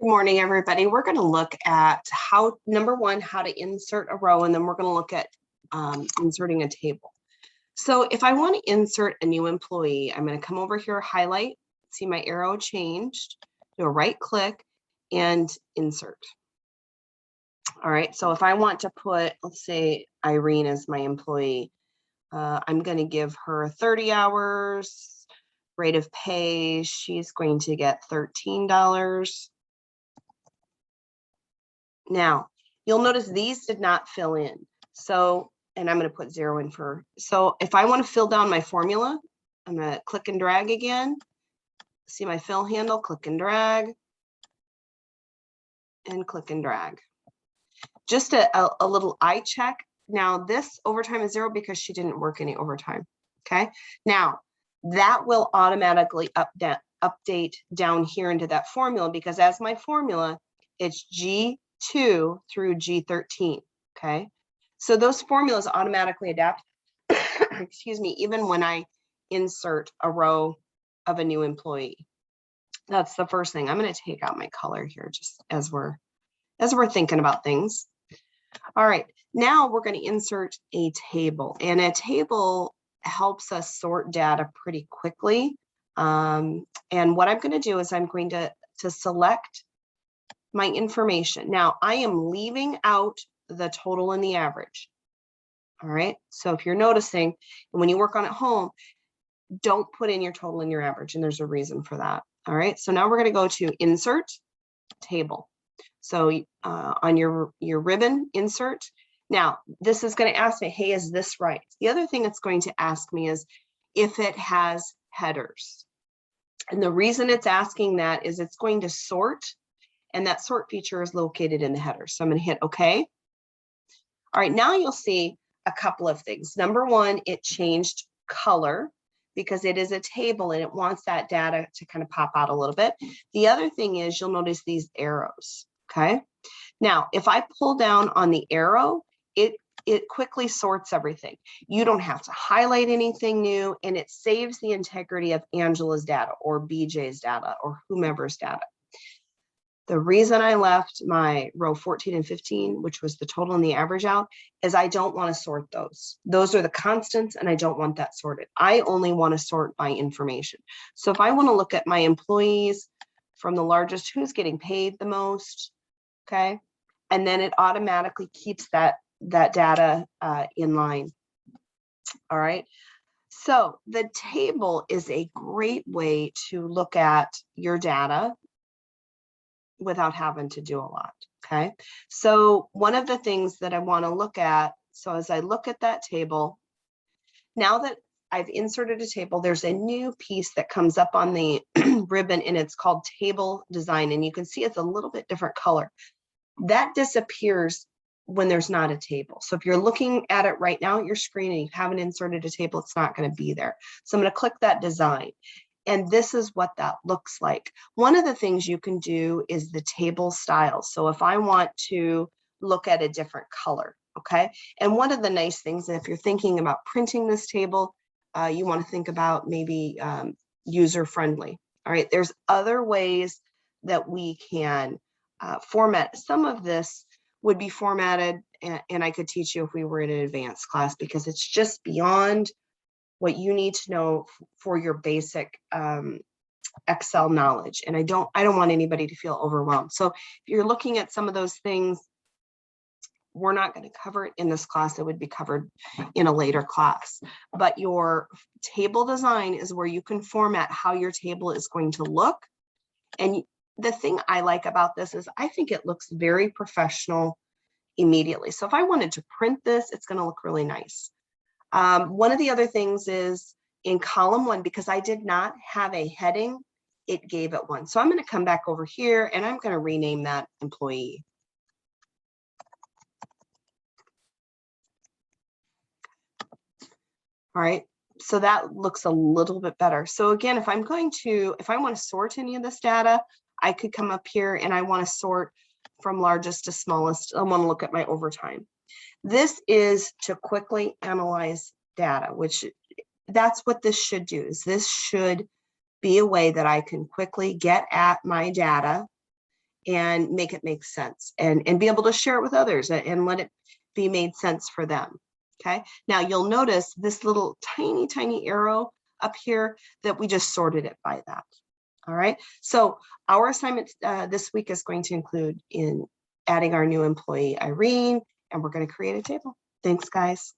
Good morning, everybody. We're going to look at how, number one, how to insert a row, and then we're going to look at inserting a table. So if I want to insert a new employee, I'm going to come over here, highlight, see my arrow changed, do a right click, and insert. All right, so if I want to put, let's say, Irene as my employee, I'm going to give her 30 hours, rate of pay, she's going to get $13. Now, you'll notice these did not fill in. So, and I'm going to put 0 in for, so if I want to fill down my formula, I'm going to click and drag again. See my fill handle, click and drag, and click and drag. Just a little eye check. Now this overtime is 0 because she didn't work any overtime. Okay. Now that will automatically update down here into that formula because as my formula, it's G2 through G13. Okay. So those formulas automatically adapt, excuse me, even when I insert a row of a new employee. That's the first thing. I'm going to take out my color here just as we're thinking about things. All right, now we're going to insert a table, and a table helps us sort data pretty quickly. And what I'm going to do is I'm going to select my information. Now I am leaving out the total and the average. All right, so if you're noticing, and when you work on at home, don't put in your total and your average, and there's a reason for that. All right, so now we're going to go to insert table. So on your ribbon, insert. Now, this is going to ask me, hey, is this right? The other thing it's going to ask me is if it has headers. And the reason it's asking that is it's going to sort, and that sort feature is located in the header. So I'm going to hit OK. All right, now you'll see a couple of things. Number one, it changed color because it is a table and it wants that data to kind of pop out a little bit. The other thing is you'll notice these arrows. Okay. Now, if I pull down on the arrow, it quickly sorts everything. You don't have to highlight anything new, and it saves the integrity of Angela's data or BJ's data or whomever's data. The reason I left my row 14 and 15, which was the total and the average out, is I don't want to sort those. Those are the constants, and I don't want that sorted. I only want to sort by information. So if I want to look at my employees from the largest, who's getting paid the most, okay, and then it automatically keeps that data in line. All right. So the table is a great way to look at your data without having to do a lot. Okay. So one of the things that I want to look at, so as I look at that table, now that I've inserted a table, there's a new piece that comes up on the ribbon, and it's called table design. And you can see it's a little bit different color. That disappears when there's not a table. So if you're looking at it right now at your screen and you haven't inserted a table, it's not going to be there. So I'm going to click that design. And this is what that looks like. One of the things you can do is the table style. So if I want to look at a different color, okay? And one of the nice things, if you're thinking about printing this table, you want to think about maybe user-friendly. All right, there's other ways that we can format. Some of this would be formatted, and I could teach you if we were in an advanced class, because it's just beyond what you need to know for your basic Excel knowledge. And I don't want anybody to feel overwhelmed. So if you're looking at some of those things, we're not going to cover it in this class. It would be covered in a later class. But your table design is where you can format how your table is going to look. And the thing I like about this is I think it looks very professional immediately. So if I wanted to print this, it's going to look really nice. One of the other things is in column 1, because I did not have a heading, it gave it one. So I'm going to come back over here and I'm going to rename that employee. All right, so that looks a little bit better. So again, if I want to sort any of this data, I could come up here and I want to sort from largest to smallest. I want to look at my overtime. This is to quickly analyze data, which that's what this should do. Is this should be a way that I can quickly get at my data and make it make sense, and be able to share it with others and let it be made sense for them. Okay, now you'll notice this little tiny arrow up here that we just sorted it by that. All right, so our assignment this week is going to include in adding our new employee, Irene, and we're going to create a table. Thanks, guys.